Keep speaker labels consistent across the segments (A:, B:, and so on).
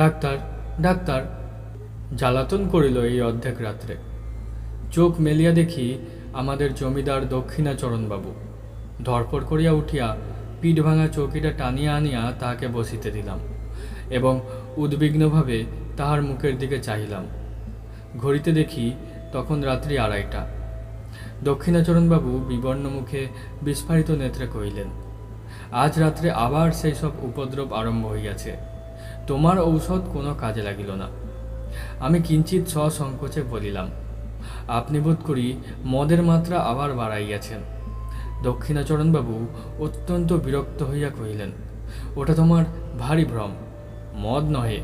A: Doctor, doctor জ্বালাতন করিল এই অর্ধেক রাত্রে। চোখ মেলিয়া দেখি আমাদের জমিদার দক্ষিণাচরণবাবু। ধরপড় করিয়া উঠিয়া পিঠ ভাঙা চৌকিটা টানিয়া আনিয়া তাহাকে বসিতে দিলাম এবং উদ্বিগ্নভাবে তাহার মুখের দিকে চাহিলাম। ঘড়িতে দেখি তখন রাত্রি 2:30। দক্ষিণাচরণবাবু বিবর্ণ মুখে বিস্ফারিত নেত্রে কহিলেন, আজ রাত্রে আবার সেই সব উপদ্রব আরম্ভ হইয়াছে। তোমার ঔষধ কোনো কাজে লাগিল না। আমি কিঞ্চিৎ সসংকোচে বলিলাম, আপনি বোধ করি মদের মাত্রা আবার বাড়াইয়াছেন। দক্ষিণাচরণবাবু অত্যন্ত বিরক্ত হইয়া কহিলেন, ওটা তোমার ভারী ভ্রম, মদ নহে।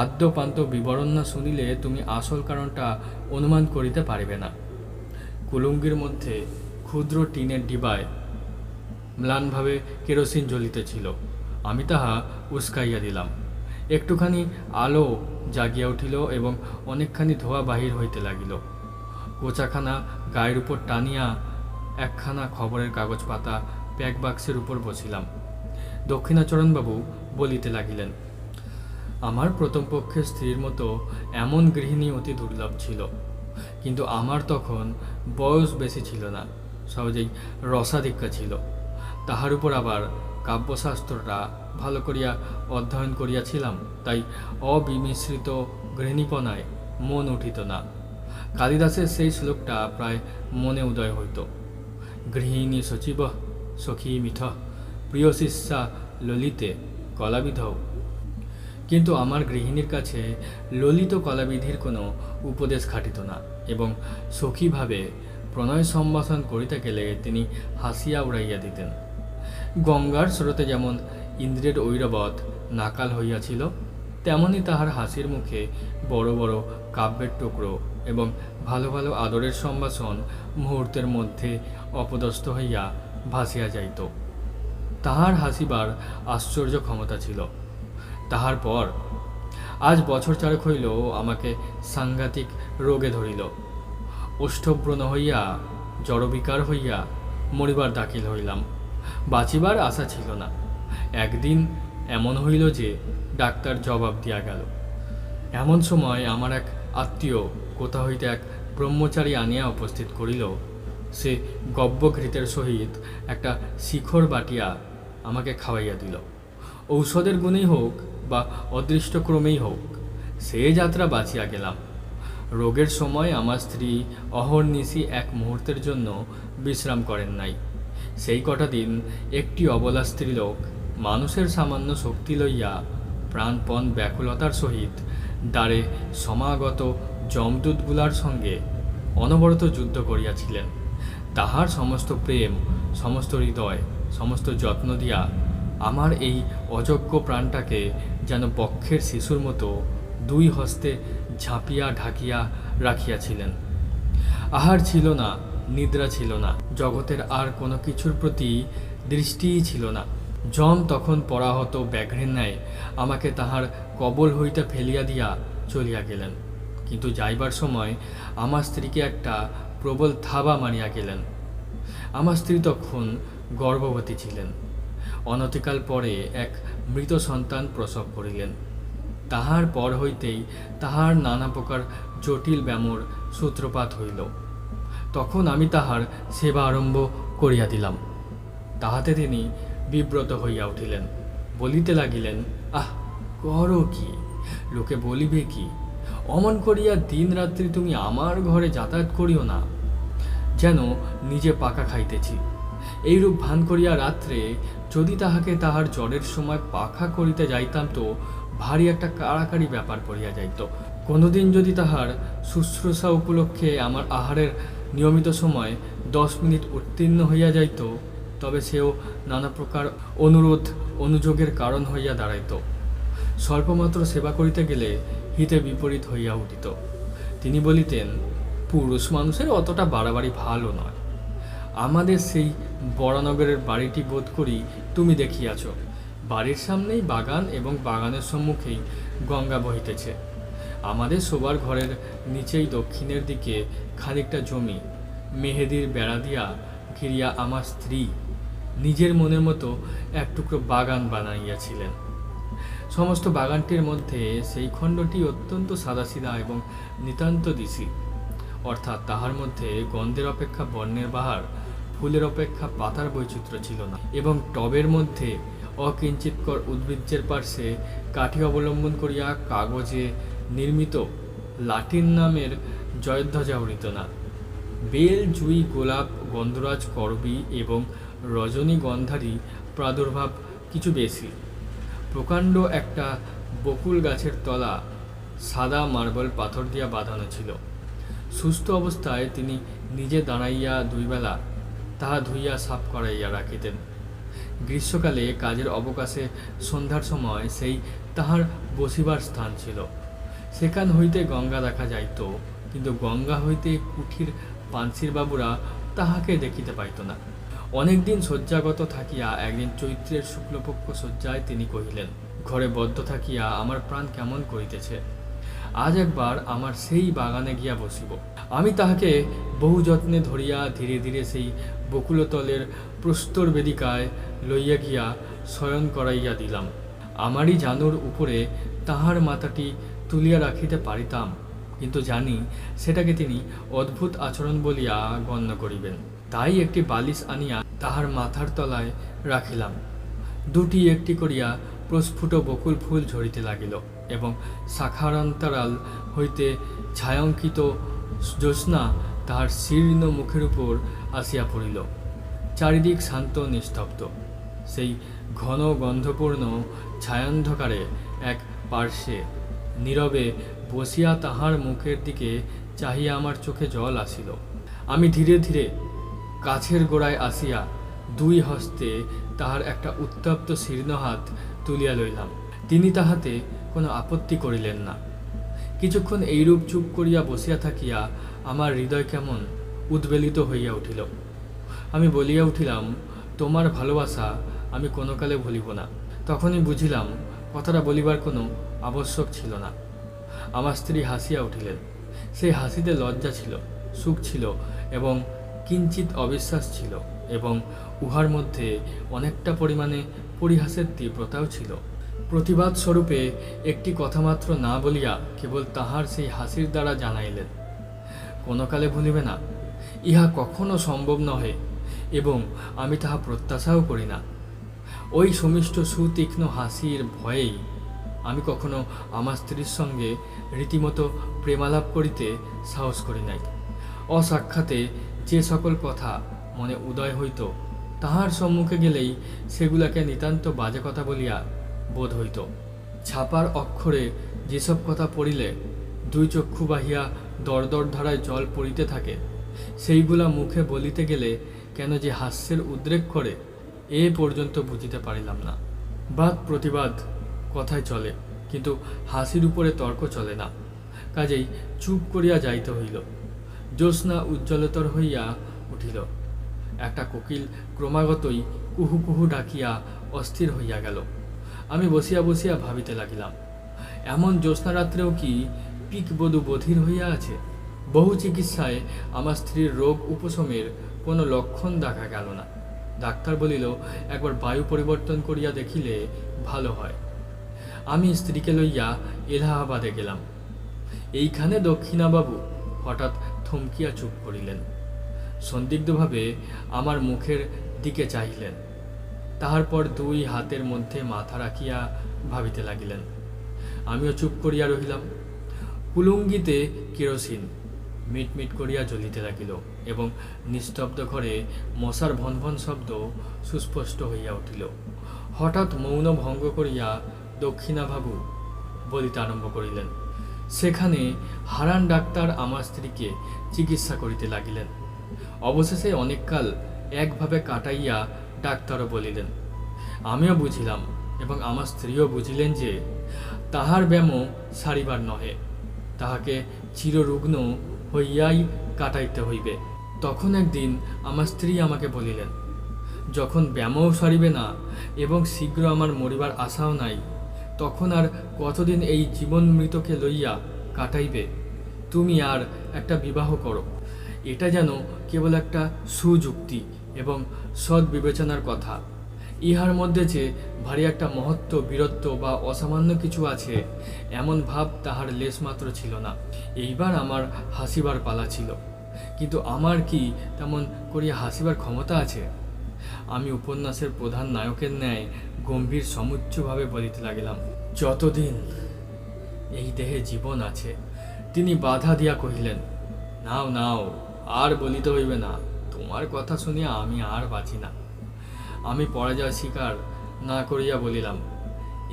A: আদ্যপান্ত বিবরণ না শুনিলে তুমি আসল কারণটা অনুমান করিতে পারিবে না। কুলুঙ্গির মধ্যে ক্ষুদ্র টিনের ডিবায় ম্লানভাবে কেরোসিন জ্বলিতেছিল। আমি তাহা উস্কাইয়া দিলাম। একটুখানি আলো জাগিয়া উঠিল এবং অনেকখানি ধোঁয়া বাহির হইতে লাগিল। কোচাখানা গায়ের উপর টানিয়া একখানা খবরের কাগজ পাতা প্যাক বাক্সের উপর বসিলাম। দক্ষিণাচরণবাবু বলিতে লাগিলেন, আমার প্রথম পক্ষের স্ত্রীর মতো এমন গৃহিণী অতি দুর্লভ ছিল, কিন্তু আমার তখন বয়স বেশি ছিল না, সহজেই রসাধিক্য ছিল। তাহার উপর আবার কাব্যশাস্ত্রটা ভালো করিয়া অধ্যয়ন করিয়াছিলাম, তাই অবিমিশ্রিত গৃহিণীপনায় মন উঠিত না। কালিদাসের সেই শ্লোকটা প্রায় মনে উদয় হইত, গৃহিণী সচিব সখী মিথ প্রিয় শিষ্যা ললিতে কলাবিধৌ। কিন্তু আমার গৃহিণীর কাছে ললিত কলাবিধির কোনো উপদেশ খাটিত না এবং সখীভাবে প্রণয় সম্ভাষণ করিতে গেলে তিনি হাসিয়া উড়াইয়া দিতেন। গঙ্গার স্রোতে যেমন ইন্দ্রের ঐরাবত নাকাল হইয়াছিল, তেমনি তাহার হাসির মুখে বড় বড় কাব্যের টুকরো এবং ভালো ভালো আদরের সম্ভাষণ মুহূর্তের মধ্যে অপদস্থ হইয়া ভাসিয়া যাইত। তাহার হাসিবার আশ্চর্য ক্ষমতা ছিল। তাহার পর আজ বছর 4 হইল আমাকে সাংঘাতিক রোগে ধরিল। ওষ্ঠব্রণ হইয়া জড়বিকার হইয়া মরিবার দাখিল হইলাম। বাঁচিবার আশা ছিল না। একদিন এমন হইল যে ডাক্তার জবাব দিয়া গেল। এমন সময় আমার এক আত্মীয় কোথা হইতে এক ব্রহ্মচারী আনিয়া উপস্থিত করিল। সে গব্যঘৃতের সহিত একটা শিখর বাটিয়া আমাকে খাওয়াইয়া দিল। ঔষধের গুণেই হোক বা অদৃষ্টক্রমেই হোক, সে যাত্রা বাঁচিয়া গেলাম। রোগের সময় আমার স্ত্রী অহর্নিশি এক মুহূর্তের জন্য বিশ্রাম করেন নাই। সেই কটা দিন একটি অবলা স্ত্রীলোক মানুষের সামান্য শক্তি লইয়া প্রাণপণ ব্যাকুলতার সহিত দ্বারে সমাগত যমদূতগুলার সঙ্গে অনবরত যুদ্ধ করিয়াছিলেন। তাহার সমস্ত প্রেম, সমস্ত হৃদয়, সমস্ত যত্ন দিয়া আমার এই অযোগ্য প্রাণটাকে যেন বক্ষের শিশুর মতো 2 হস্তে ঝাঁপিয়া ঢাকিয়া রাখিয়াছিলেন। আহার ছিল না, নিদ্রা ছিল না, জগতের আর কোনো কিছুর প্রতি দৃষ্টিই ছিল না। যম তখন পরাহত ব্যাঘ্রের ন্যায় আমাকে তাহার কবল হইতে ফেলিয়া দিয়া চলিয়া গেলেন। কিন্তু যাইবার সময় আমার স্ত্রীকে একটা প্রবল থাবা মারিয়া গেলেন। আমার স্ত্রী তখন গর্ভবতী ছিলেন। অনতিকাল পরে এক মৃত সন্তান প্রসব করিলেন। তাহার পর হইতেই তাহার নানা প্রকার জটিল ব্যামোর সূত্রপাত হইল। তখন আমি তাহার সেবা আরম্ভ করিয়া দিলাম। তাহাতে তিনি বিব্রত হইয়া উঠিলেন, বলিতে লাগিলেন, আহ, করো কি, লোকে বলিবে কি? অমন করিয়া দিন রাত্রি তুমি আমার ঘরে যাতায়াত করিও না, যেন নিজে পাকা খাইতেছি। এইরূপ ভান করিয়া রাত্রে যদি তাহাকে তাহার জ্বরের সময় পাখা করিতে যাইতাম তো ভারী একটা কাড়াকাড়ি ব্যাপার পড়িয়া যাইত। কোনোদিন যদি তাহার শুশ্রূষা উপলক্ষে আমার আহারের নিয়মিত সময় 10 মিনিট উত্তীর্ণ হইয়া যাইত, তবে সেও নানা প্রকার অনুরোধ অনুযোগের কারণ হইয়া দাঁড়াইত। স্বল্পমাত্র সেবা করিতে গেলে হিতে বিপরীত হইয়া উঠিত। তিনি বলিতেন, পুরুষ মানুষের অতটা বাড়াবাড়ি ভালো নয়। আমাদের সেই বরানগরের বাড়িটি বোধ করি তুমি দেখিয়াছ। বাড়ির সামনেই বাগান এবং বাগানের সম্মুখেই গঙ্গা বহিতেছে। আমাদের শোবার ঘরের নিচেই দক্ষিণের দিকে খানিকটা জমি মেহেদির বেড়া দিয়া ঘিরিয়া আমার স্ত্রী নিজের মনের মতো এক টুকরো বাগান বানাইয়াছিলেন। সমস্ত বাগানটির মধ্যে সেই খণ্ডটি অত্যন্ত সাদাসিধা এবং নিতান্ত দিশি, অর্থাৎ তাহার মধ্যে গন্ধের অপেক্ষা বর্ণের বাহার, ফুলের অপেক্ষা পাতার বৈচিত্র্য ছিল না, এবং টবের মধ্যে অকিঞ্চিৎকর উদ্ভিজ্জের পার্শ্বে কাঠি অবলম্বন করিয়া কাগজে নির্মিত লাটিন নামের জয়ধ্বজা উড়িত না। বেল, জুই, গোলাপ, গন্ধরাজ, করবী এবং রজনীগন্ধারী প্রাদুর্ভাব কিছু বেশি। প্রকাণ্ড একটা বকুল গাছের তলা সাদা মার্বেল পাথর দিয়া বাঁধানো ছিল। সুস্থ অবস্থায় তিনি নিজে দাঁড়াইয়া দুইবেলা তাহা ধুইয়া সাফ করাইয়া রাখিতেন। গ্রীষ্মকালে কাজের অবকাশে সন্ধ্যার সময় সেই তাহার বসিবার স্থান ছিল। সেখান হইতে গঙ্গা দেখা যাইত, কিন্তু গঙ্গা হইতে কুঠির পানসির বাবুরা তাহাকে দেখিতে পাইত না। অনেকদিন শয্যাগত থাকিয়া একদিন চৈত্রের শুক্লপক্ষ শয্যায় তিনি কহিলেন, ঘরে বদ্ধ থাকিয়া আমার প্রাণ কেমন করিতেছে, আজ একবার আমার সেই বাগানে গিয়া বসিব। আমি তাহাকে বহু যত্নে ধরিয়া ধীরে ধীরে সেই বকুলতলের প্রস্তর বেদিকায় লইয়া গিয়া শয়ন করাইয়া দিলাম। আমারই জানুর উপরে তাহার মাথাটি তুলিয়া রাখিতে পারিতাম, কিন্তু জানি সেটাকে তিনি অদ্ভুত আচরণ বলিয়া গণ্য করিবেন। তাই একটি বালিশ আনিয়া তাহার মাথার তলায় রাখিলাম। দুটি একটি করিয়া প্রস্ফুট বকুল ফুল ঝরিতে লাগিল, এবং শাখারান্তরাল হইতে ছায়াঙ্কিত জ্যোৎস্না তাহার শীর্ণ মুখের উপর আসিয়া পড়িল। চারিদিক শান্ত নিস্তব্ধ। সেই ঘন গন্ধপূর্ণ ছায়ান্ধকারে এক পার্শ্বে নীরবে বসিয়া তাহার মুখের দিকে চাহিয়া আমার চোখে জল আসিল। আমি ধীরে ধীরে গাছের গোড়ায় আসিয়া দুই হস্তে তাহার একটা উত্তপ্ত শীর্ণ হাত তুলিয়া লইলাম। তিনি তাহাতে কোনো আপত্তি করিলেন না। কিছুক্ষণ এইরূপ চুপ করিয়া বসিয়া থাকিয়া আমার হৃদয় কেমন উদ্বেলিত হইয়া উঠিল। আমি বলিয়া উঠিলাম, তোমার ভালোবাসা আমি কোনো কালে ভুলিব না। তখনই বুঝিলাম কথাটা বলিবার কোনো আবশ্যক ছিল না। আমার স্ত্রী হাসিয়া উঠিলেন। সেই হাসিতে লজ্জা ছিল, সুখ ছিল এবং কিঞ্চিত অবিশ্বাস ছিল, এবং উহার মধ্যে অনেকটা পরিমাণে পরিহাসের তীব্রতাও ছিল। প্রতিবাদ স্বরূপে একটি কথা মাত্র না বলিয়া কেবল তাহার সেই হাসির দ্বারা জানাইলেন, কোনো কালে ভুলিবে না, ইহা কখনো সম্ভব নহে, এবং আমি তাহা প্রত্যাশাও করি না। ওই সুমিষ্ট সুতীক্ষ্ণ হাসির ভয়েই আমি কখনো আমার স্ত্রীর সঙ্গে রীতিমতো প্রেমালাপ করিতে সাহস করি নাই। অসাক্ষাতে যে সকল কথা মনে উদয় হইত, তাহার সম্মুখে গেলেই সেগুলাকে নিতান্ত বাজে কথা বলিয়া বোধ হইত। ছাপার অক্ষরে যেসব কথা পড়িলে দুই চক্ষু বাহিয়া দরদর ধারায় জল পড়িতে থাকে, সেইগুলা মুখে বলিতে গেলে কেন যে হাস্যের উদ্রেক করে, এ পর্যন্ত বুঝিতে পারিলাম না। বাদ প্রতিবাদ কথায় চলে, কিন্তু হাসির উপরে তর্ক চলে না। কাজেই চুপ করিয়া যাইতে হইল। জ্যোৎস্না উজ্জ্বলতর হইয়া উঠিল। একটা কোকিল ক্রমাগতই কুহু কুহু ডাকিয়া অস্থির হইয়া গেল। আমি বসিয়া বসিয়া ভাবিতে লাগিলাম, এমন জ্যোৎস্না রাত্রেও কি পিকবধূ বধির হইয়া আছে? বহু চিকিৎসায় আমার স্ত্রীর রোগ উপশমের কোনো লক্ষণ দেখা গেল না। ডাক্তার বলিল, একবার বায়ু পরিবর্তন করিয়া দেখিলে ভালো হয়। আমি স্ত্রীকে লইয়া এলাহাবাদে গেলাম। এইখানে দক্ষিণাবাবু হঠাৎ থমকিয়া চুপ করিলেন। সন্দিগ্ধভাবে আমার মুখের দিকে চাহিলেন। তাহার পর দুই হাতের মধ্যে মাথা রাখিয়া ভাবিতে লাগিলেন। আমিও চুপ করিয়া রহিলাম। কুলুঙ্গিতে কেরোসিন মিটমিট করিয়া জ্বলিতে লাগিল, এবং নিস্তব্ধ ঘরে মশার ভনভন শব্দ সুস্পষ্ট হইয়া উঠিল। হঠাৎ মৌন ভঙ্গ করিয়া দক্ষিণাবাবু বলিতে আরম্ভ করিলেন। সেখানে হারান ডাক্তার আমার স্ত্রীকে চিকিৎসা করিতে লাগিলেন। অবশেষে অনেককাল একভাবে কাটাইয়া ডাক্তারও বলিলেন। আমিও বুঝিলাম, এবং আমার স্ত্রীও বুঝিলেন যে তাহার ব্যামো সারিবার নহে, তাহাকে চিররুগ্ন হইয়াই কাটাইতে হইবে। তখন একদিন আমার স্ত্রী আমাকে বলিলেন, যখন ব্যামোও সারিবে না এবং শীঘ্র আমার মরিবার আশাও নাই, তখন আর কতদিন এই জীবন মৃতকে লইয়া কাটাইবে? তুমি আর একটা বিবাহ করো। এটা যেন কেবল একটা সুযুক্তি এবং সৎ বিবেচনার কথা। ইহার মধ্যে যে ভারী একটা মহত্ব, বীরত্ব বা অসামান্য কিছু আছে, এমন ভাব তাহার লেশমাত্র ছিল না। এইবার আমার হাসিবার পালা ছিল, কিন্তু আমার কি তেমন করিয়া হাসিবার ক্ষমতা আছে? আমি উপন্যাসের প্রধান নায়কের ন্যায় গম্ভীর সমুচ্চভাবে বলিতে লাগিলাম, যতদিন এই দেহে জীবন আছে। তিনি বাধা দিয়া কহিলেন, নাও নাও, আর বলিতে হইবে না। তোমার কথা শুনিয়া আমি আর বাঁচি না। আমি পরাজয় স্বীকার না করিয়া বলিলাম,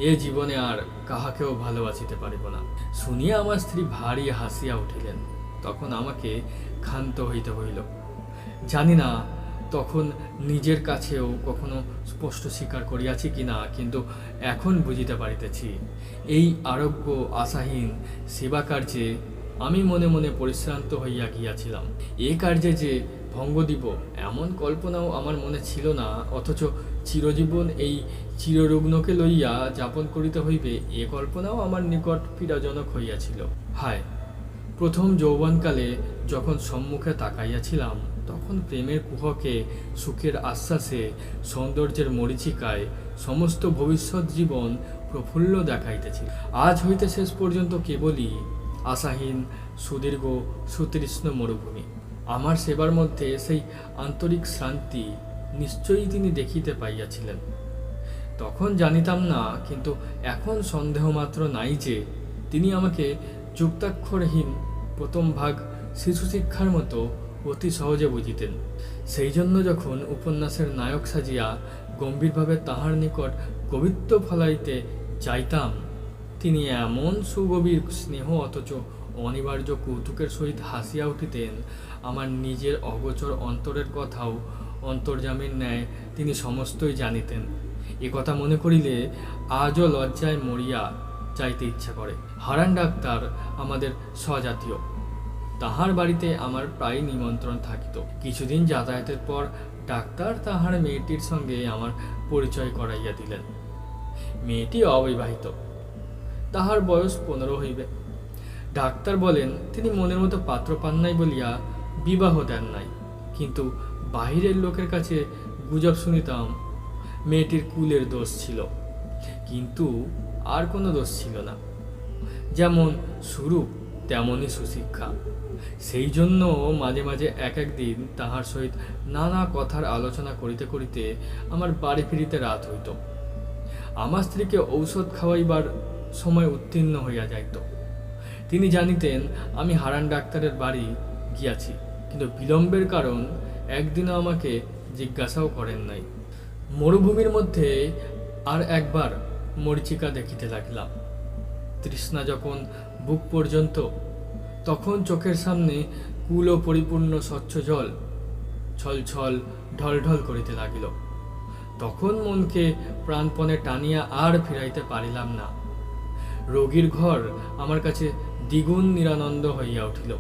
A: এ জীবনে আর কাহাকেও ভালোবাসিতে পারিব না। শুনিয়া আমার স্ত্রী ভারী হাসিয়া উঠিলেন। তখন আমাকে ক্ষান্ত হইতে হইল। জানি না তখন নিজের কাছেও কখনো স্পষ্ট স্বীকার করিয়াছি কিনা, কিন্তু এখন বুঝিতে পারিতেছি, এই আরোগ্য আশাহীন সেবা কার্যে আমি মনে মনে পরিশ্রান্ত হইয়া গিয়াছিলাম। এ কার্যে যে ভঙ্গ দিব এমন কল্পনাও আমার মনে ছিল না, অথচ চিরজীবন এই চিররুগ্নকে লইয়া যাপন করিতে হইবে এ কল্পনাও আমার নিকট পীড়াজনক হইয়াছিল। হায়, প্রথম যৌবনকালে যখন সম্মুখে তাকাইয়াছিলাম, তখন প্রেমের কুহকে, সুখের আশ্বাসে, সৌন্দর্যের মরীচিকায় সমস্ত ভবিষ্যৎ জীবন প্রফুল্ল দেখাইতেছিল। আজ হইতে শেষ পর্যন্ত কেবলই আশাহীন, সুদীর্ঘ, সুতৃষ্ণ মরুভূমি। আমার সেবার মধ্যে সেই আন্তরিক শান্তি নিশ্চয়ই তিনি দেখিতে পাইয়াছিলেন। তখন জানিতাম না, কিন্তু এখন সন্দেহ মাত্র নাই যে তিনি আমাকে যুক্তাক্ষরহীন প্রথম ভাগ শিশু শিক্ষার মতো অতি সহজে বুঝিতেন। সেই জন্য যখন উপন্যাসের নায়ক সাজিয়া গম্ভীরভাবে তাহার নিকট কবিত্ব ফলাইতে যাইতাম, তিনি এমন সুগভীর স্নেহ অথচ অনিবার্য কৌতুকের সহিত হাসিয়া উঠিতেন, আমার নিজের অগোচর অন্তরের কথাও অন্তর্যামীর ন্যায় তিনি সমস্তই জানিতেন। এ কথা মনে করিলে আজও লজ্জায় মরিয়া যাইতে ইচ্ছা করে। হারান ডাক্তার আমাদের স্বজাতীয়। তাহার বাড়িতে আমার প্রায় নিমন্ত্রণ থাকিত। কিছুদিন যাতায়াতের পর ডাক্তার তাহার মেয়েটির সঙ্গে আমার পরিচয় করাইয়া দিলেন। মেয়েটি অবিবাহিত, তাহার বয়স 15 হইবে। ডাক্তার বলেন, তিনি মনের মতো পাত্র পান নাই বলিয়া বিবাহ দেন নাই, কিন্তু বাহিরের লোকের কাছে গুজব শুনিতাম মেয়েটির কুলের দোষ ছিল, কিন্তু আর কোনো দোষ ছিল না। যেমন সুরূপ তেমনই সুশিক্ষা। সেই জন্য মাঝে মাঝে এক একদিন তাহার সহিত নানা কথার আলোচনা করিতে করিতে আমার বাড়ি ফিরিতে রাত হইত। আমার স্ত্রীকে ঔষধ খাওয়াইবার সময় উত্তীর্ণ হইয়া যাইত। তিনি জানিতেন আমি হারান ডাক্তারের বাড়ি গিয়াছি, কিন্তু বিলম্বের কারণ একদিনও আমাকে জিজ্ঞাসাও করেন নাই। মরুভূমির মধ্যে আর একবার মরীচিকা দেখিতে লাগিলাম। তৃষ্ণা যখন বুক পর্যন্ত, তখন চোখের সামনে কুল ও পরিপূর্ণ স্বচ্ছ জল ছলছল ঢলঢল করিতে লাগিল। তখন মনকে প্রাণপণে টানিয়া আর ফিরাইতে পারিলাম না। রোগীর ঘর আমার কাছে দ্বিগুণ নিরানন্দ হইয়া উঠিল।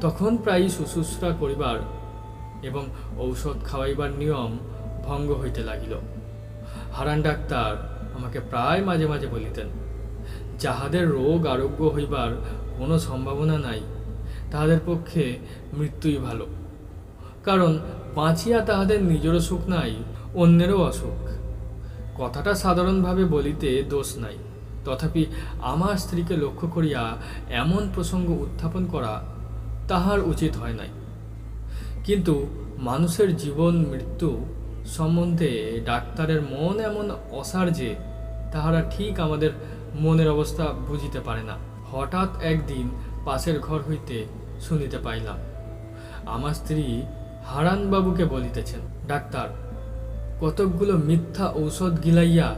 A: তখন প্রায়ই শুশ্রূষা করিবার এবং ঔষধ খাওয়াইবার নিয়ম ভঙ্গ হইতে লাগিল। হারান ডাক্তার আমাকে প্রায় মাঝে মাঝে বলিতেন, যাহাদের রোগ আরোগ্য হইবার কোনো সম্ভাবনা নাই, তাহাদের পক্ষে মৃত্যুই ভালো। কারণ বাঁচিয়া তাহাদের নিজেরও সুখ নাই, অন্যেরও অসুখ। কথাটা সাধারণভাবে বলিতে দোষ নাই, তথাপি আমার স্ত্রীকে লক্ষ্য করিয়া এমন প্রসঙ্গ উত্থাপন করা তাহার উচিত হয় নাই। কিন্তু মানুষের জীবন মৃত্যু সম্বন্ধে ডাক্তারের মন এমন অসার যে তাহারা ঠিক আমাদের মনের অবস্থা বুঝিতে পারে না। হঠাৎ একদিন পাশের ঘর হইতে শুনিতে পাইলাম আমার স্ত্রী হারানবাবুকে বলিতেছেন, ডাক্তার, কতকগুলো মিথ্যা ঔষধ গিলাইয়া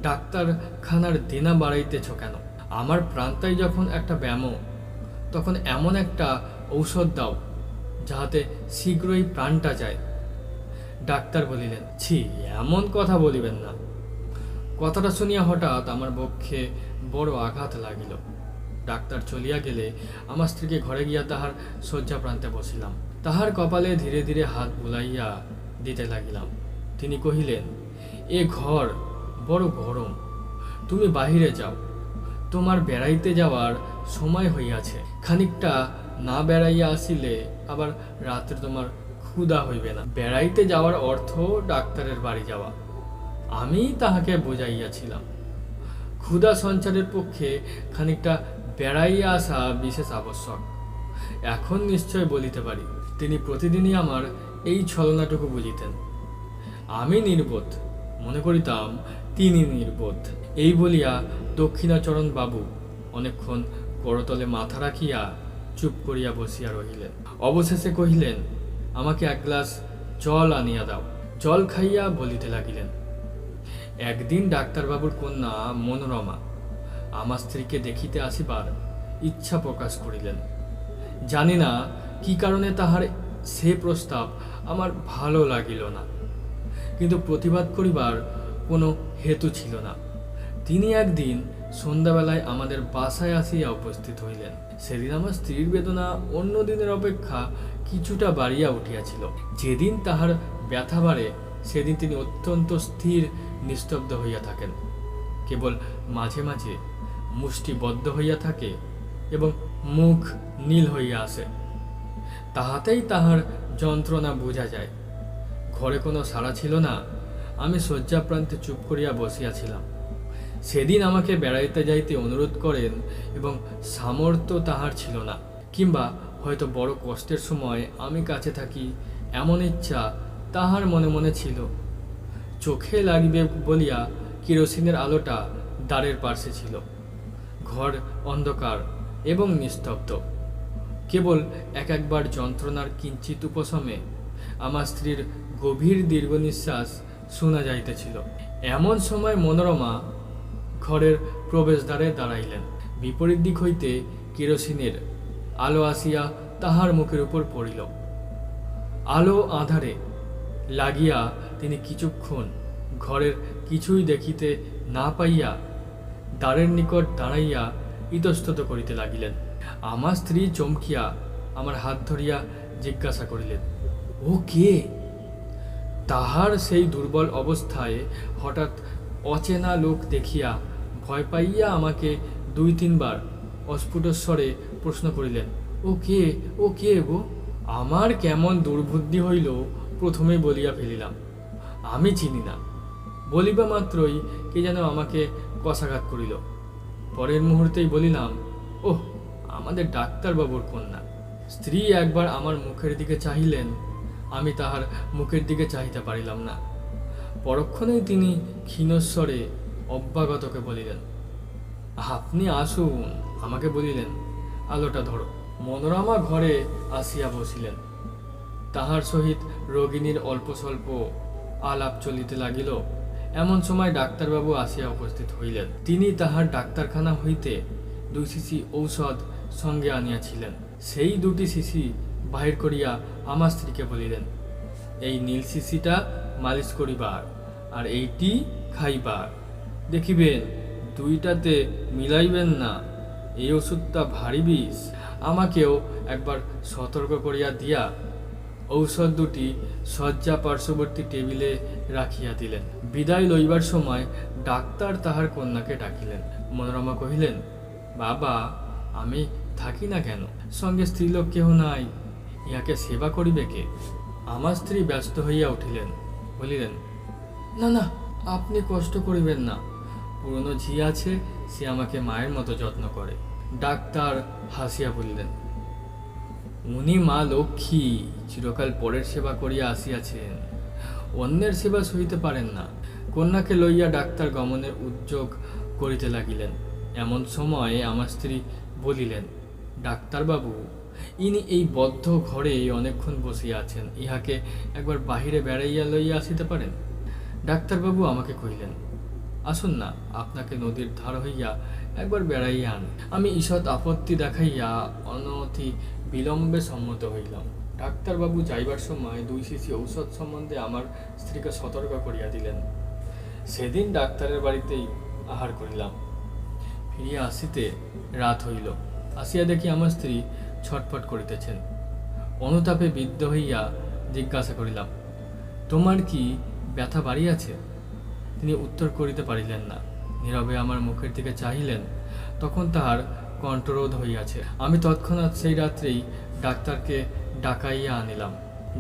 A: ডাক্তারখানার দেনা বাড়াইতেছ কেন? আমার প্রান্তায় যখন একটা ব্যায়াম, তখন এমন একটা ঔষধ দাও যাহাতে শীঘ্রই প্রাণটা যায়। ডাক্তার বলিলেন, ছি, এমন কথা বলিবেন না। কথাটা শুনিয়া হঠাৎ আমার বক্ষে বড় আঘাত লাগিল। ডাক্তার চলিয়া গেলে আমার স্ত্রীকে ঘরে গিয়া তাহার শয্যা প্রান্তে বসিলাম। তাহার কপালে ধীরে ধীরে হাত বুলাইয়া দিতে লাগিলাম। তিনি কহিলেন, এ ঘর বড় গরম, তুমি বাহিরে যাও, তোমার বেড়াইতে যাওয়ার সময় হইয়াছে। খানিকটা না বেড়াইয়া আসিলে আবার রাত্রে তোমার ক্ষুধা হইবে না। বেড়াইতে যাওয়ার অর্থ ডাক্তারের বাড়ি যাওয়া। আমি তাহাকে বুঝাইয়াছিলাম, ক্ষুধা সঞ্চারের পক্ষে খানিকটা বেড়াইয়া আসা বিশেষ আবশ্যক। এখন নিশ্চয় বলিতে পারি, তিনি প্রতিদিনই আমার এই ছলনাটুকু বুঝিতেন। আমি নির্বোধ মনে করিতাম, তিনি নির্বোধ। এই বলিয়া দক্ষিণাচরণ বাবু অনেকক্ষণ করতলে মাথা রাখিয়া চুপ করিয়া বসিয়া রহিলেন। অবশেষে কহিলেন, আমাকে এক গ্লাস জল আনিয়া দাও। জল খাইয়া বলিতে লাগিলেন, একদিন ডাক্তারবাবুর কন্যা মনোরমা আমার স্ত্রীকে দেখিতে আসিবার ইচ্ছা প্রকাশ করিলেন। জানি না কি কারণে তাহার সে প্রস্তাব আমার ভালো লাগিল না, কিন্তু প্রতিবাদ করিবার কোনো হেতু ছিল না। তিনি একদিন সন্ধ্যাবেলায় আমাদের বাসায় আসিয়া উপস্থিত হইলেন। সেদিন আমার স্ত্রীর বেদনা অন্য দিনের অপেক্ষা কিছুটা বাড়িয়া উঠিয়াছিল। যেদিন তাহার ব্যথা বাড়ে সেদিন তিনি অত্যন্ত স্থির নিস্তব্ধ হইয়া থাকেন। কেবল মাঝে মাঝে মুষ্টিবদ্ধ হইয়া থাকে এবং মুখ নীল হইয়া আসে। তাহাতেই তাহার যন্ত্রণা বোঝা যায়। ঘরে কোনো সাড়া ছিল না। আমি শয্যাপ্রান্তে চুপ করিয়া বসিয়াছিলাম। সেদিন আমাকে বেড়াইতে যাইতে অনুরোধ করেন এবং সামর্থ্য তাহার ছিল না, কিংবা হয়তো বড় কষ্টের সময় আমি কাছে থাকি এমন ইচ্ছা তাহার মনে মনে ছিল। চোখে লাগিবে বলিয়া কেরোসিনের আলোটা দ্বারের পার্শ্বে ছিল। ঘর অন্ধকার এবং নিস্তব্ধ। কেবল একবার যন্ত্রণার কিঞ্চিত উপশমে আমার স্ত্রীর গভীর দীর্ঘ নিঃশ্বাস শোনা যাইতেছিল। এমন সময় মনোরমা ঘরের প্রবেশদ্বারে দাঁড়াইলেন। বিপরীত দিক হইতে কেরোসিনের আলো আসিয়া তাহার মুখের উপর পড়িল। আলো আঁধারে লাগিয়া তিনি কিছুক্ষণ ঘরের কিছুই দেখিতে না পাইয়া দ্বারের নিকট দাঁড়াইয়া ইতস্তত করিতে লাগিলেন। আমার স্ত্রী চমকিয়া আমার হাত ধরিয়া জিজ্ঞাসা করিলেন, ও কে? তাহার সেই দুর্বল অবস্থায় হঠাৎ অচেনা লোক দেখিয়া ভয় পাইয়া আমাকে 2-3 বার অস্ফুট স্বরে প্রশ্ন করিলেন, ও কে, ও কে গো? আমার কেমন দুর্বুদ্ধি হইল, প্রথমে বলিয়া ফেলিলাম, আমি চিনি না। বলিবা মাত্রই কে যেন আমাকে কষাঘাত করিল। পরের মুহূর্তেই বলিলাম, ওহ, আমাদের ডাক্তারবাবুর কন্যা। স্ত্রী একবার আমার মুখের দিকে চাহিলেন। আমি তাহার মুখের দিকে চাহিতে পারিলাম না। পরক্ষণেই তিনি ক্ষীণস্বরে অব্যাগতকে বলিলেন, আপনি আসুন। আমাকে বলিলেন, আলোটা ধরো। মনোরমা ঘরে আসিয়া বসিলেন। তাহার সহিত রোগিণীর অল্প স্বল্প আলাপ চলিতে লাগিল। এমন সময় ডাক্তারবাবু আসিয়া উপস্থিত হইলেন। তিনি তাহার ডাক্তারখানা হইতে 2 শিশি ঔষধ সঙ্গে আনিয়াছিলেন। সেই 2টি শিশি বাহির করিয়া আমার স্ত্রীকে বলিলেন, এই নীল শিশিটা মালিশ করিবার, আর এইটি খাইবার। দেখিবেন 2টাতে মিলাইবেন না, এই ওষুধটা ভারী বিষ। আমাকেও একবার সতর্ক করিয়া দিয়া ঔষধ 2টি শয্যা পার্শ্ববর্তী টেবিলে রাখিয়া দিলেন। বিদায় লইবার সময় ডাক্তার তাহার কন্যাকে ডাকিলেন। মনোরমা কহিলেন, বাবা, আমি থাকি না কেন? সঙ্গে স্ত্রীলোক কেহ নাই, ইহাকে সেবা করিবে কে? আমার স্ত্রী ব্যস্ত হইয়া উঠিলেন। বলিলেন, না না, আপনি কষ্ট করিবেন না। পুরনো ঝি আছে, সে আমাকে মায়ের মতো যত্ন করে। ডাক্তার হাসিয়া বলিলেন, উনি মা লক্ষ্মী চিরকাল পরের সেবা করিয়া আসিয়াছেন, অন্যের সেবা সহিতে পারেন না। কন্যাকে লইয়া ডাক্তার গমনের উদ্যোগ করিতে লাগিলেন। এমন সময় আমার স্ত্রী বলিলেন, ডাক্তারবাবু, ইনি এই বদ্ধ ঘরে অনেকক্ষণ বসিয়া আছেন, ইহাকে একবার বাহিরে বেড়াইয়া লইয়া আসিতে পারেন। ডাক্তারবাবু আমাকে কহিলেন, আসুন না, আপনাকে নদীর ধার হইয়া একবার বেড়াইয়া আন। আমি ঈষৎ আপত্তি দেখাইয়া অনতি বিলম্বে সম্মত হইলাম। ডাক্তারবাবু যাইবার সময় 2 শিশি ঔষধ সম্বন্ধে আমার স্ত্রীকে সতর্ক করিয়া দিলেন। সেদিন ডাক্তারের বাড়িতেই আহার করিলাম। ফিরিয়া আসিতে রাত হইল। আসিয়া দেখি আমার স্ত্রী ছটফট করিতেছেন। অনুতাপে বিদ্ধ হইয়া জিজ্ঞাসা করিলাম, তোমার কি ব্যথা বাড়িয়াছে? তিনি উত্তর করিতে পারিলেন না। নীরবে আমার মুখের দিকে চাহিলেন। তখন তাহার কণ্ঠরোধ হইয়াছে। আমি তৎক্ষণাৎ সেই রাত্রেই ডাক্তারকে ডাকাইয়া আনিলাম।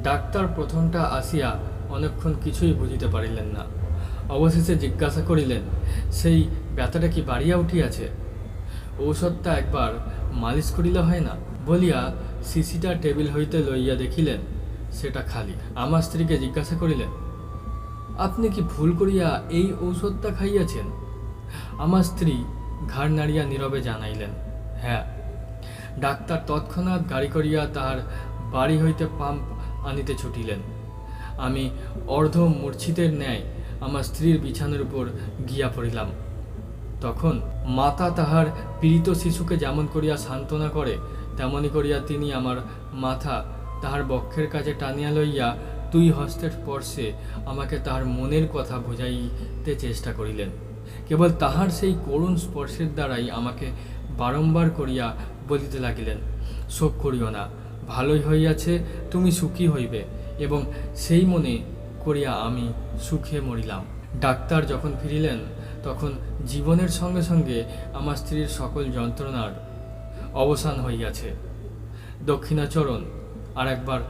A: ডাক্তার প্রথমটা আসিয়া অনেকক্ষণ কিছুই বুঝিতে পারিলেন না। অবশেষে জিজ্ঞাসা করিলেন, সেই ব্যথাটা কি বাড়িয়া উঠিয়াছে? ঔষধটা একবার মালিশ করিলে হয় না? বলিয়া শিশিটা টেবিল হইতে লইয়া দেখিলেন সেটা খালি। আমার স্ত্রীকে জিজ্ঞাসা করিলেন, আপনি কি ভুল করিয়া এই ঔষধটা খাইয়াছেন? আমার স্ত্রী ঘাড় নাড়িয়া নীরবে জানাইলেন, হ্যাঁ। ডাক্তার তৎক্ষণাৎ গাড়ি করিয়া তাহার বাড়ি হইতে পাম্প আনিতে ছুটিলেন। আমি অর্ধ মূর্ছিতের ন্যায় আমার স্ত্রীর বিছানার উপর গিয়া পড়িলাম। তখন মাতা তাহার পীড়িত শিশুকে যেমন করিয়া সান্ত্বনা করে তেমনি করিয়া তিনি আমার মাথা তাহার বক্ষের কাছে টানিয়া লইয়া দুই হস্তের স্পর্শে আমাকে তাহার মনের কথা বুঝাইতে চেষ্টা করিলেন। কেবল তাহার সেই করুণ স্পর্শের দ্বারাই আমাকে বারংবার করিয়া বলিতে লাগিলেন, শোক করিও না, ভালোই হইয়াছে, তুমি সুখী হইবে। এবং সেই মনে করিয়া আমি সুখে মরিলাম। ডাক্তার যখন ফিরিলেন তখন জীবনের সঙ্গে সঙ্গে আমার স্ত্রীর সকল যন্ত্রণার অবসান হইয়াছে। দক্ষিণাচরণ আর একবার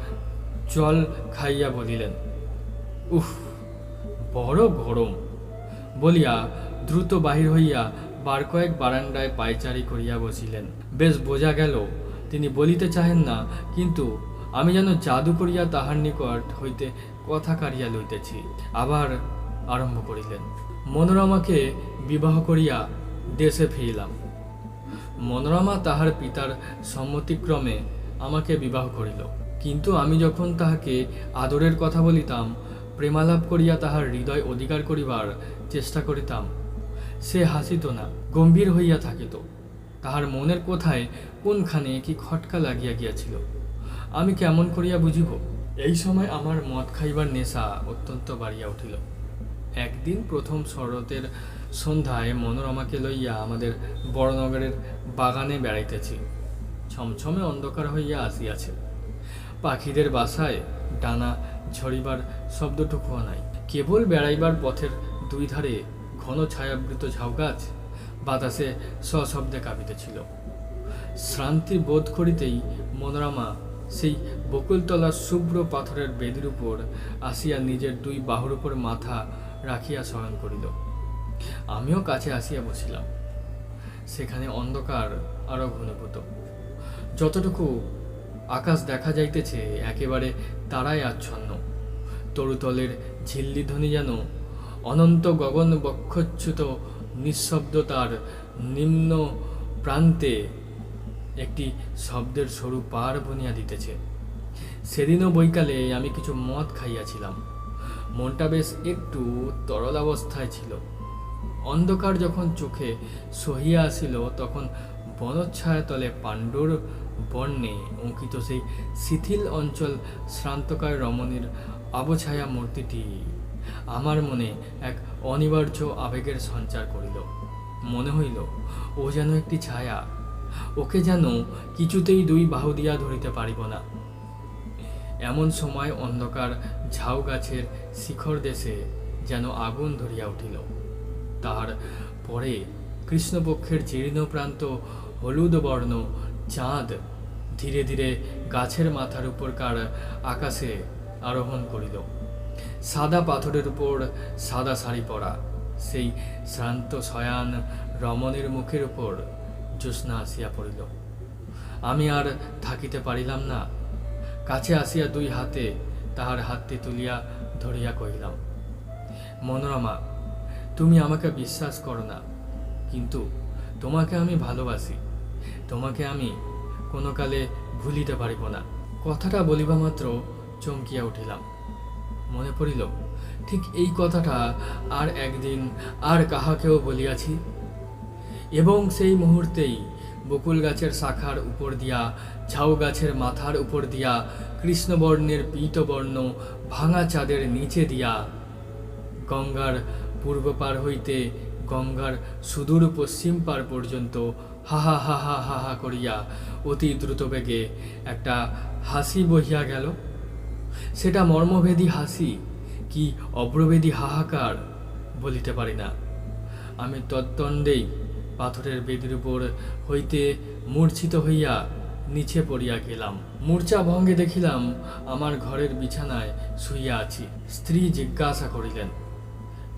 A: জল খাইয়া বলিলেন, উফ, বড় গরম, বলিয়া দ্রুত বাহির হইয়া বার কয়েক বারান্দায় পায়চারি করিয়া বসিলেন। বেশ বোঝা গেল তিনি বলিতে চাহেন না, কিন্তু আমি যেন জাদু করিয়া তাহার নিকট হইতে কথা কাড়িয়া লইতেছি। আবার আরম্ভ করিলেন, মনোরমাকে বিবাহ করিয়া দেশে ফিরিলাম। মনোরমা তাহার পিতার সম্মতিক্রমে আমাকে বিবাহ করিল। কিন্তু আমি যখন তাহাকে আদরের কথা বলিতাম, প্রেমালাপ করিয়া তাহার হৃদয় অধিকার করিবার চেষ্টা করিতাম, সে হাসিত না, গম্ভীর হইয়া থাকিত। তাহার মনের কোথায় কোনখানে কি খটকা লাগিয়া গিয়াছিল, আমি কেমন করিয়া বুঝিব? এই সময় আমার মদ খাইবার নেশা অত্যন্ত বাড়িয়া উঠিল। একদিন প্রথম শরতের সন্ধ্যায় মনোরমাকে লইয়া আমাদের বড়নগরের বাগানে বেড়াইতেছি। ছমছমে অন্ধকার হইয়া আসিয়াছে। পাখিদের বাসায় ডানা ঝরিবার শব্দটুকুও নাই। কেবল বেড়াইবার পথের দুই ধারে ঘন ছায়াবৃত ঝাউগাছ বাতাসে সশব্দে কাঁপিতেছিল। শ্রান্তি বোধ করিতেই মনোরমা সেই বকুলতলার শুভ্র পাথরের বেদির উপর আসিয়া নিজের দুই বাহুর উপর মাথা রাখিয়া শয়ন করিল। আমিও কাছে আসিয়া বসিলাম। সেখানে অন্ধকার আরো ঘনীভূত। যতটুকু আকাশ দেখা যাইতেছে একেবারে তারায় আচ্ছন্ন। তরুতলের ঝিল্লি ধ্বনি যেন অনন্ত গগন বক্ষচ্যুত নিঃশব্দতার নিম্ন প্রান্তে একটি শব্দের সরু পার বনিয়া দিতেছে। সেদিনও বৈকালে আমি কিছু মদ খাইয়াছিলাম। মনটা বেশ একটু তরলাবস্থায় ছিল। অন্ধকার যখন চোখে সহিয়া আসিল তখন বনচ্ছায়া তলে পাণ্ডুর বর্ণে অঙ্কিত সেই শিথিল অঞ্চল শ্রান্তকায় রমণীর আবছায়া মূর্তিটি আমার মনে এক অনিবার্য আবেগের সঞ্চার করিল। মনে হইল ও যেন একটি ছায়া, ওকে যেন কিছুতেই দুই বাহু দিয়া ধরিতে পারিব না। এমন সময় অন্ধকার ঝাউ গাছের শিখর দেশে যেন আগুন ধরিয়া উঠিল। তাহার পরে কৃষ্ণপক্ষের জীর্ণ প্রান্ত হলুদ বর্ণ চাঁদ ধীরে ধীরে গাছের মাথার উপরকার আকাশে আরোহণ করিল। সাদা পাথরের উপর সাদা শাড়ি পরা সেই শ্রান্ত শয়ান রমণীর মুখের উপর জ্যোৎস্না আসিয়া পড়িল। আমি আর থাকিতে পারিলাম না। কাছে আসিয়া দুই হাতে তাহার হাতটি তুলিয়া ধরিয়া কহিলাম, মনোরমা, তুমি আমাকে বিশ্বাস করো না, কিন্তু তোমাকে আমি ভালোবাসি। তোমাকে আমি কোনো কালে ভুলিতে পারিব না। কথাটা বলিবা মাত্র চমকিয়া উঠিলাম। মনে পড়িল ঠিক এই কথাটা আর একদিন আর কাহাকেও বলিয়াছি, এবং সেই মুহূর্তেই বকুল গাছের শাখার উপর দিয়া, ঝাউ গাছের মাথার উপর দিয়া, কৃষ্ণবর্ণের পীতবর্ণ ভাঙা চাঁদের নিচে দিয়া, গঙ্গার পূর্ব পার হইতে গঙ্গার সুদূর পশ্চিম পার পর্যন্ত হাহা হাহা হাহা করিয়া অতি দ্রুত বেগে একটা হাসি বহিয়া গেল। সেটা মর্মভেদী হাসি কি অব্রভেদী হাহাকার বলিতে পারি না। আমি তদ্দণ্ডেই পাথরের বেদির উপর হইতে মূর্ছিত হইয়া নিচে পড়িয়া গেলাম। মূর্ছা ভঙ্গে দেখিলাম আমার ঘরের বিছানায় শুইয়া আছি। স্ত্রী জিজ্ঞাসা করিলেন,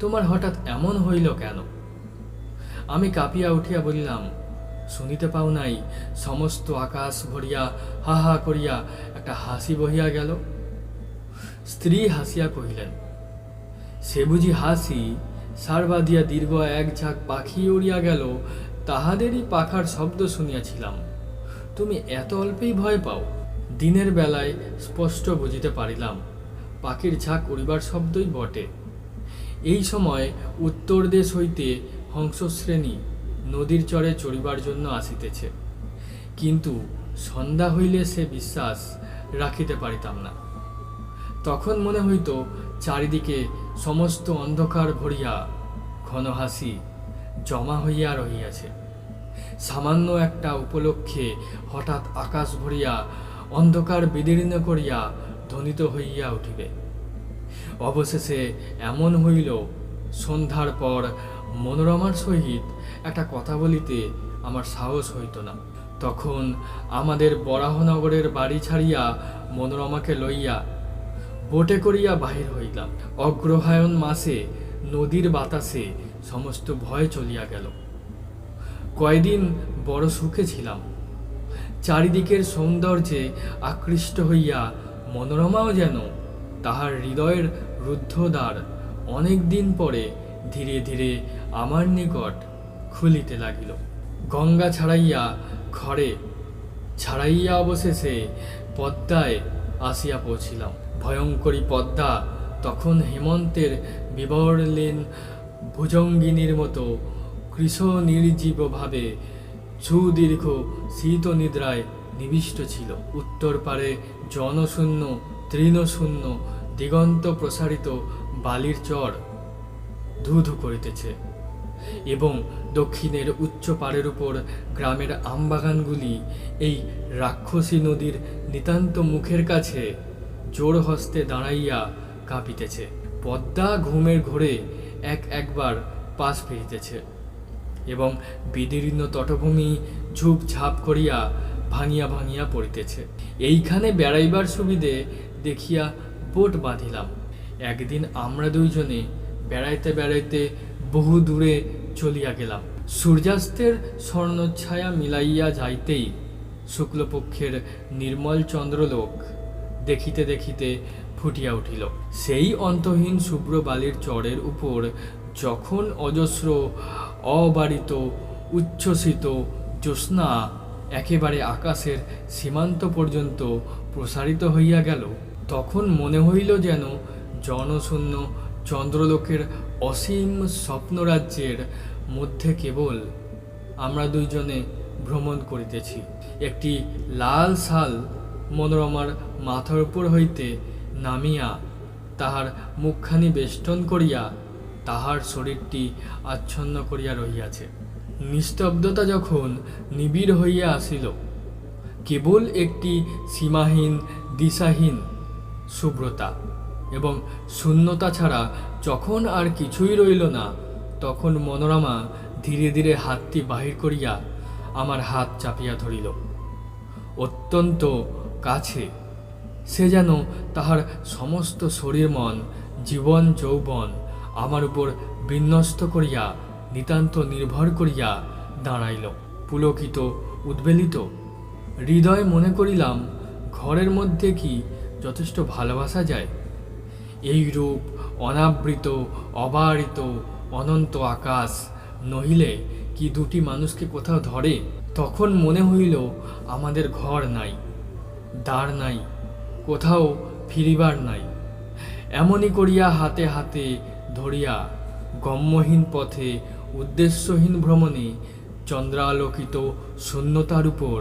A: তোমার হঠাৎ এমন হইল কেন? আমি কাঁপিয়া উঠিয়া বলিলাম, শুনিতে পাও নাই, সমস্ত আকাশ ভরিয়া হা হা করিয়া একটা হাসি বহিয়া গেল। স্ত্রী হাসিয়া কহিলেন, সে বুঝি হাসি সারবাদিয়া দীর্ঘ এক ঝাঁক পাখি উড়িয়া গেল, তাহাদেরই পাখার শব্দ শুনিয়াছিলাম। তুমি এত অল্পেই ভয় পাও? দিনের বেলায় স্পষ্ট বুঝিতে পারিলাম পাখির ঝাঁক উড়িবার শব্দই বটে। এই সময় উত্তর দেশ হইতে হংসশ্রেণী নদীর চরে চড়িবার জন্য আসিতেছে, কিন্তু সন্ধ্যা হইলে সে বিশ্বাস রাখিতে পারিতাম না। তখন মনে হইত চারিদিকে সমস্ত অন্ধকার ভরিয়া ঘন হাসি জমা হইয়া রহিয়াছে। সামান্য একটা উপলক্ষে হঠাৎ আকাশ ভরিয়া অন্ধকার বিদীর্ণ করিয়া ধ্বনিত হইয়া উঠিবে। অবশেষে এমন হইল, সন্ধ্যার পর মনোরমার সহিত একটা কথা বলিতে আমার সাহস হইত না। তখন আমাদের বরাহনগরের বাড়ি ছাড়িয়া মনোরমাকে লইয়া বোটে করিয়া বাহির হইলাম। অগ্রহায়ণ মাসে নদীর বাতাসে সমস্ত ভয় চলিয়া গেল। কয়দিন বড় সুখে ছিলাম। চারিদিকের সৌন্দর্যে আকৃষ্ট হইয়া মনোরমাও যেন তাহার হৃদয়ের রুদ্ধদ্বার অনেক দিন পরে ধীরে ধীরে আমার নিকট খুলিতে লাগিল। গঙ্গা ছাড়াইয়া ঘরে ছাড়াইয়া অবশেষে পদ্মায় আসিয়া পৌঁছিলাম। ভয়ঙ্করী পদ্মা তখন হেমন্তের বিবর্লিন ভুজঙ্গিনীর মতো কৃশ নির্জীবভাবে সুদীর্ঘ শীত নিদ্রায় নিবিষ্ট ছিল। উত্তর পারে জনশূন্য তৃণশূন্য দিগন্ত প্রসারিত বালির চর ধু ধু করিতেছে, এবং দক্ষিণের উচ্চ পাড়ের উপর গ্রামের আমবাগানগুলি এই রাক্ষসী নদীর নিতান্ত মুখের কাছে জোর হস্তে দাঁড়াইয়া কাঁপিতেছে। পদ্মা ঘুমের ঘোরে একবার পাশ ফিরিতেছে, এবং বিদীর্ণ তটভূমি ঝুপঝাপ করিয়া ভাঙিয়া ভাঙিয়া পড়িতেছে। এইখানে বেড়াইবার সুবিধে দেখিয়া বোট বাঁধিলাম। একদিন আমরা দুইজনে বেড়াইতে বেড়াইতে বহু দূরে চলিয়া গেলাম। সূর্যাস্তের স্বর্ণচ্ছায়া মিলাইয়া যাইতেই শুক্লপক্ষের নির্মল চন্দ্রলোক দেখিতে দেখিতে ফুটিয়া উঠিল। সেই অন্তহীন শুভ্র বালির চরের উপর যখন অজস্র অবারিত উচ্ছ্বসিত জ্যোৎস্না একেবারে আকাশের সীমান্ত পর্যন্ত প্রসারিত হইয়া গেল, তখন মনে হইল যেন জনশূন্য চন্দ্রলোকের অসীম স্বপ্নরাজ্যের মধ্যে কেবল আমরা দুইজনে ভ্রমণ করিতেছি। একটি লাল শাল মনোরমার মাথার উপর হইতে নামিয়া তাহার মুখখানি বেষ্টন করিয়া তাহার শরীরটি আচ্ছন্ন করিয়া রহিয়াছে। নিস্তব্ধতা যখন নিবিড় হইয়া আসিল, কেবল একটি সীমাহীন দিশাহীন শুভ্রতা এবং শূন্যতা ছাড়া যখন আর কিছুই রইল না, তখন মনোরমা ধীরে ধীরে হাতটি বাহির করিয়া আমার হাত চাপিয়া ধরিল। অত্যন্ত কাছে সে যেন তাহার সমস্ত শরীর মন জীবন যৌবন আমার উপর বিন্যস্ত করিয়া নিতান্ত নির্ভর করিয়া দাঁড়াইল। পুলকিত উদ্বেলিত হৃদয় মনে করিলাম, ঘরের মধ্যে কি যথেষ্ট ভালোবাসা যায়? এই রূপ অনাবৃত অবারিত অনন্ত আকাশ নহিলে কি দুটি মানুষকে কোথাও ধরে? তখন মনে হইল আমাদের ঘর নাই, দ্বার নাই, কোথাও ফিরিবার নাই। এমনই করিয়া হাতে হাতে ধরিয়া গম্যহীন পথে উদ্দেশ্যহীন ভ্রমণে চন্দ্রালোকিত শূন্যতার উপর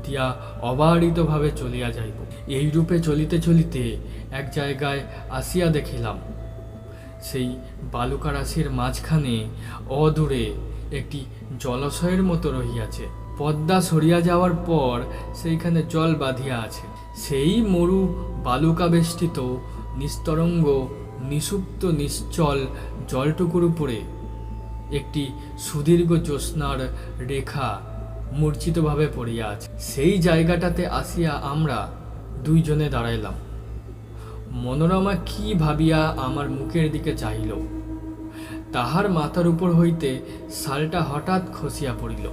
A: দিয়া অবারিতভাবে চলিয়া যাইব। এই রূপে চলিতে চলিতে এক জায়গায় আসিয়া দেখিলাম, সেই বালুকারাশির মাঝখানে অদূরে একটি জলাশয়ের মতো রহিয়াছে। পদ্মা সরিয়া যাওয়ার পর সেইখানে জল বাঁধিয়া আছে। সেই মরু বালুকা বেষ্টিত নিস্তরঙ্গ নিষুপ্ত নিশ্চল জলটুকুর উপরে একটি সুদীর্ঘ জ্যোৎস্নার রেখা মূর্ছিতভাবে পড়িয়া আছে। সেই জায়গাটাতে আসিয়া আমরা দুইজনে দাঁড়াইলাম। মনোরমা কি ভাবিয়া আমার মুখের দিকে চাহিল। তাহার মাথার উপর হইতে শালটা হঠাৎ খসিয়া পড়িল।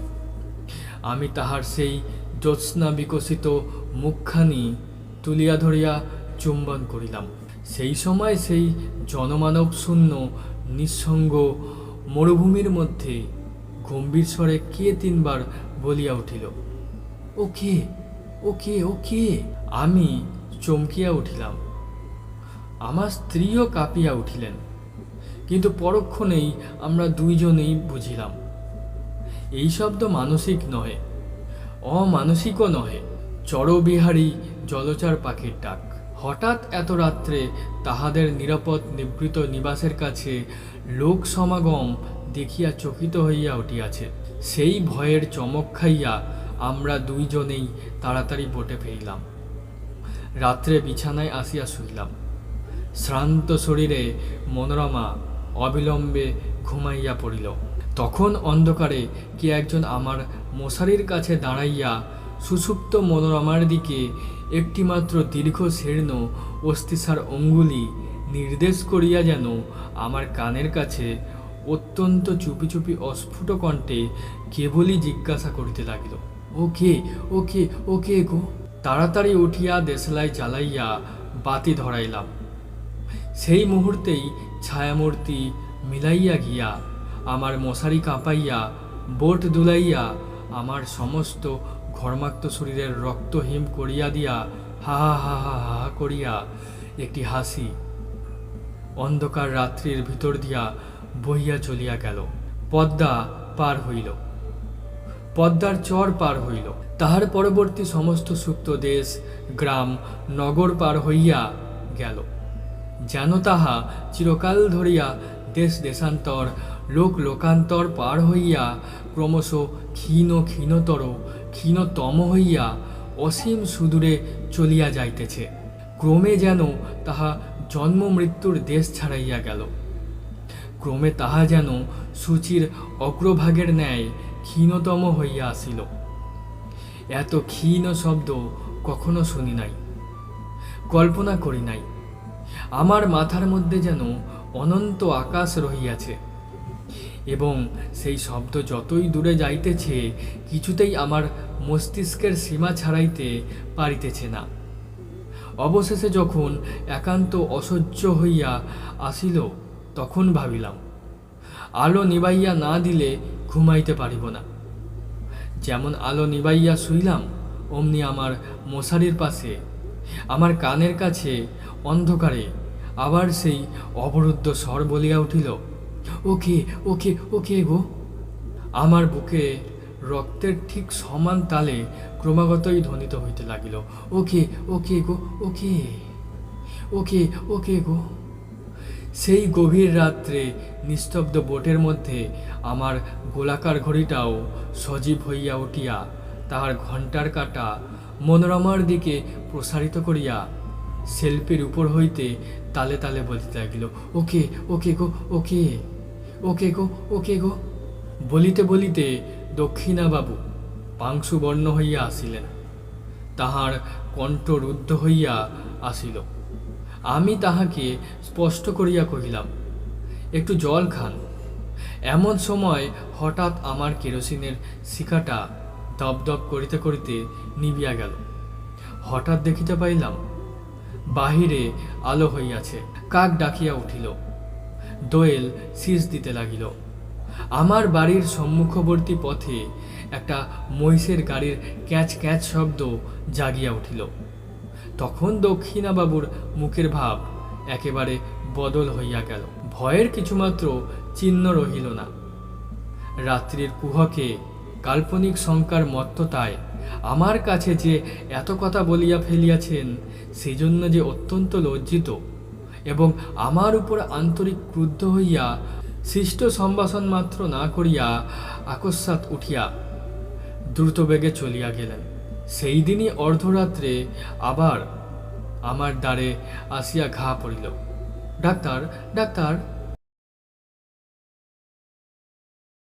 A: আমি তাহার সেই জ্যোৎস্না বিকশিত মুখখানি তুলিয়া ধরিয়া চুম্বন করিলাম। সেই সময় সেই জনমানব শূন্য নিঃসঙ্গ মরুভূমির মধ্যে গম্ভীর স্বরে কে 3 বার বলিয়া উঠিল, ওকে ওকে ওকে। আমি চমকিয়া উঠিলাম, আমার স্ত্রীও কাঁপিয়া উঠিলেন, কিন্তু পরক্ষণেই আমরা দুইজনেই বুঝিলাম এই শব্দ মানসিক নহে, অমানসিকও নহে, চরবিহারী জলচর পাখির ডাক। হঠাৎ এত রাত্রে তাহাদের নিরাপদ নিভৃত নিবাসের কাছে লোক সমাগম দেখিয়া চকিত হইয়া উঠিয়াছে। সেই ভয়ের চমক খাইয়া আমরা দুইজনেই তাড়াতাড়ি বোটে ফিরিলাম। রাত্রে বিছানায় আসিয়া শুইলাম। শ্রান্ত শরীরে মনোরমা অবিলম্বে ঘুমাইয়া পড়িল। তখন অন্ধকারে কে একজন আমার মশারির কাছে দাঁড়াইয়া সুষুপ্ত মনোরমার দিকে একটিমাত্র দীর্ঘ শীর্ণ অস্থিসার অঙ্গুলি নির্দেশ করিয়া যেন আমার কানের কাছে অত্যন্ত চুপি চুপি অস্ফুট কণ্ঠে কেবলই জিজ্ঞাসা করিতে লাগিল, ওকে ওকে ওকে গো। তাড়াতাড়ি উঠিয়া দেশলাই জ্বালাইয়া বাতি ধরাইলাম। সেই মুহূর্তেই ছায়ামূর্তি মিলাইয়া গিয়া আমার মশারি কাঁপাইয়া বোট দুলাইয়া আমার সমস্ত ঘর্মাক্ত শরীরের রক্ত হিম করিয়া দিয়া হা হা হা হা হা করিয়া একটি হাসি অন্ধকার রাত্রির ভিতর দিয়া বহিয়া চলিয়া গেল। পদ্মা পার হইল, পদ্মার চর পার হইল। তাহার পরবর্তী সমস্ত সুপ্ত দেশ গ্রাম নগর পার হইয়া গেল, যেন তাহা চিরকাল ধরিয়া দেশ দেশান্তর লোক লোকান্তর পার হইয়া ক্রমশ ক্ষীণতর ক্ষীণতম হইয়া অসীম সুদূরে চলিয়া যাইতেছে। ক্রমে যেন তাহা জন্ম মৃত্যুর দেশ ছাড়াইয়া গেল। ক্রমে তাহা যেন সূচির অগ্রভাগের ন্যায় ক্ষীণতম হইয়া আসিল। এত ক্ষীণ শব্দ কখনো শুনি নাই, কল্পনা করি নাই। আমার মাথার মধ্যে যেন অনন্ত আকাশ রহিয়াছে এবং সেই শব্দ যতই দূরে যাইতেছে কিছুতেই আমার মস্তিষ্কের সীমা ছাড়াইতে পারিতেছে না। অবশেষে যখন একান্ত অসহ্য হইয়া আসিল তখন ভাবিলাম, আলো নিবাইয়া না দিলে ঘুমাইতে পারিব না। যেমন আলো নিবাইয়া শুইলাম অমনি আমার মশারির পাশে আমার কানের কাছে অন্ধকারে আবার সেই অবরুদ্ধ স্বর বলিয়া উঠিল, ওকে ওকে ওকে গো। আমার বুকে রক্তের ঠিক সমান তালে ক্রমাগতই ধ্বনিত হইতে লাগিল, ওকে ওকে গো ওকে ওকে ওকে গো। সেই গভীর রাত্রে নিস্তব্ধ বোটের মধ্যে আমার গোলাকার ঘড়িটাও সজীব হইয়া উঠিয়া তাহার ঘণ্টার কাঁটা মনোরমার দিকে প্রসারিত করিয়া শিল্পীর উপর হইতে তালে তালে বলিতে লাগিল, ওকে ওকে গো ওকে ওকে গো ওকে গো। বলিতে বলিতে দক্ষিণাবাবু পাংশুবর্ণ হইয়া আসিলেন, তাহার কণ্ঠ রুদ্ধ হইয়া আসিল। আমি তাহাকে স্পষ্ট করিয়া কহিলাম, একটু জল খান। এমন সময় হঠাৎ আমার কেরোসিনের শিখাটা দপদপ করিতে করিতে নিবিয়া গেল। হঠাৎ দেখিতে পাইলাম বাহিরে আলো হইয়াছে। কাক ডাকিয়া উঠিল, দোয়েল শীষ দিতে লাগিল। আমার বাড়ির সম্মুখবর্তী পথে একটা মহিষের গাড়ির ক্যাচ ক্যাচ শব্দ জাগিয়া উঠিল। তখন দক্ষিণাবাবুর মুখের ভাব একেবারে বদল হইয়া গেল। ভয়ের কিছুমাত্র চিহ্ন রহিল না। রাত্রির কুহকে কাল্পনিক শঙ্কার মত্ততায় আমার কাছে যে এত কথা বলিয়া ফেলিয়াছেন সেজন্য যে অত্যন্ত লজ্জিত এবং আমার উপর আন্তরিক ক্রুদ্ধ হইয়া সৃষ্ট সম্ভাষণ মাত্র না করিয়া আকস্মাৎ উঠিয়া দ্রুতবেগে চলিয়া গেলেন। সেই দিনই অর্ধরাত্রে আবার আমার দ্বারে আসিয়া ঘা পড়িল, ডাক্তার ডাক্তার।